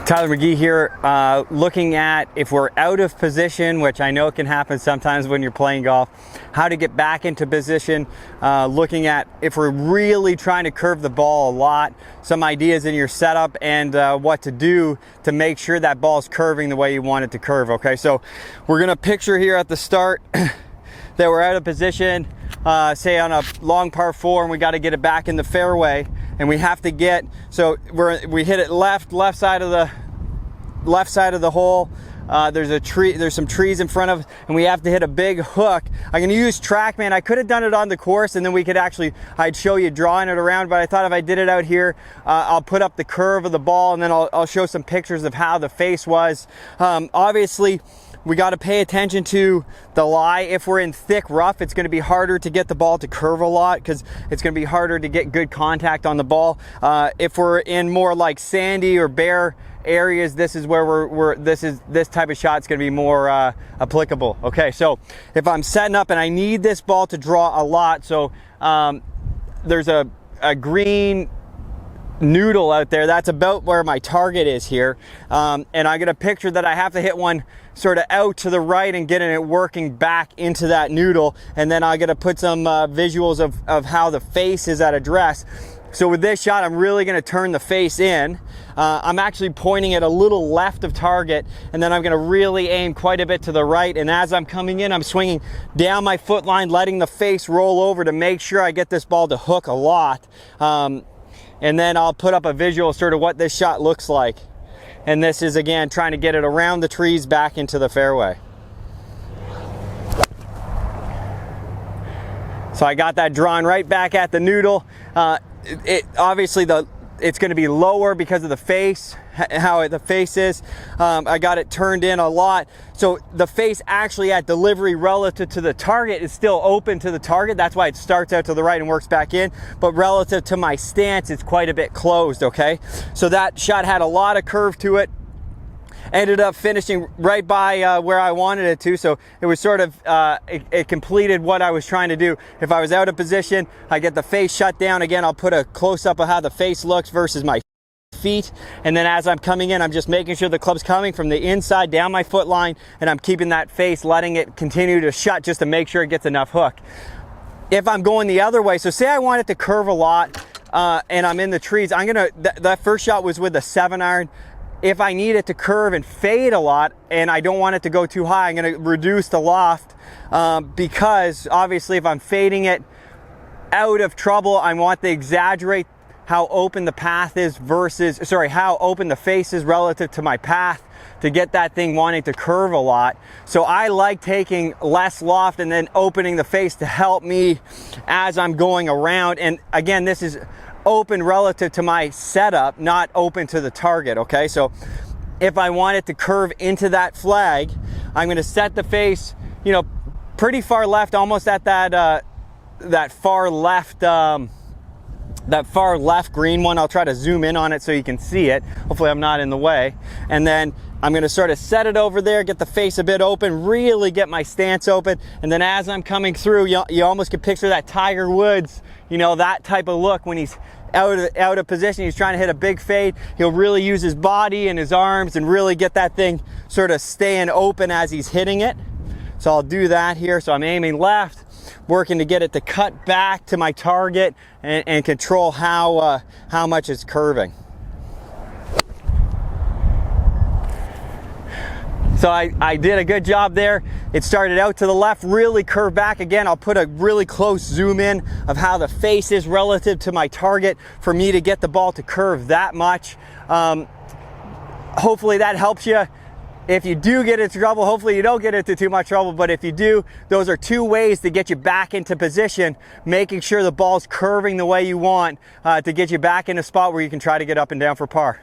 Tyler McGee here, looking at if we're out of position, which I know can happen sometimes when you're playing golf, how to get back into position, looking at if we're really trying to curve the ball a lot, some ideas in your setup and what to do to make sure that ball's curving the way you want it to curve, okay? So we're gonna picture here at the start that we're out of position, say on a long par 4, and we got to get it back in the fairway, and we have to get, so we hit it left side of the hole. There's some trees in front of us, and we have to hit a big hook. I'm going to use Trackman. I could have done it on the course, and then I'd show you drawing it around, but I thought if I did it out here, I'll put up the curve of the ball, and then I'll show some pictures of how the face was. Obviously, we got to pay attention to the lie. If we're in thick rough, it's going to be harder to get the ball to curve a lot because it's going to be harder to get good contact on the ball. If we're in more like sandy or bare areas, this is where this type of shot is going to be more applicable. Okay, so if I'm setting up and I need this ball to draw a lot, so there's a green noodle out there, that's about where my target is here, and I'm going to picture that I have to hit one sort of out to the right and getting it working back into that noodle, and then I'm going to put some visuals of how the face is at address. So with this shot, I'm really going to turn the face in. I'm actually pointing it a little left of target, and then I'm going to really aim quite a bit to the right, and as I'm coming in, I'm swinging down my foot line, letting the face roll over to make sure I get this ball to hook a lot. And then I'll put up a visual sort of what this shot looks like. And this is, again, trying to get it around the trees back into the fairway. So I got that drawn right back at the noodle. Obviously it's going to be lower because of the face, how the face is. I got it turned in a lot. So the face actually at delivery relative to the target is still open to the target. That's why it starts out to the right and works back in. But relative to my stance, it's quite a bit closed, okay? So that shot had a lot of curve to it. Ended up finishing right by where I wanted it to, so it was sort of, it completed what I was trying to do. If I was out of position, I get the face shut down. Again, I'll put a close-up of how the face looks versus my feet, and then as I'm coming in, I'm just making sure the club's coming from the inside down my foot line, and I'm keeping that face, letting it continue to shut just to make sure it gets enough hook. If I'm going the other way, so say I want it to curve a lot, and I'm in the trees, that first shot was with a 7-iron. If I need it to curve and fade a lot and I don't want it to go too high, I'm going to reduce the loft because obviously if I'm fading it out of trouble, I want to exaggerate how open the path is how open the face is relative to my path to get that thing wanting to curve a lot. So I like taking less loft and then opening the face to help me as I'm going around. And again, this is open relative to my setup, not open to the target, okay? So if I want it to curve into that flag, I'm going to set the face, pretty far left, almost at that far left green one. I'll try to zoom in on it so you can see it. Hopefully I'm not in the way. And then I'm going to sort of set it over there, get the face a bit open, really get my stance open. And then as I'm coming through, you almost can picture that Tiger Woods, that type of look when he's out of position. He's trying to hit a big fade. He'll really use his body and his arms and really get that thing sort of staying open as he's hitting it. So I'll do that here. So I'm aiming left, working to get it to cut back to my target and control how much it's curving. So I did a good job there. It started out to the left, really curved back. Again, I'll put a really close zoom in of how the face is relative to my target for me to get the ball to curve that much. Hopefully that helps you. If you do get into trouble, hopefully you don't get into too much trouble, but if you do, those are two ways to get you back into position, making sure the ball's curving the way you want to get you back in a spot where you can try to get up and down for par.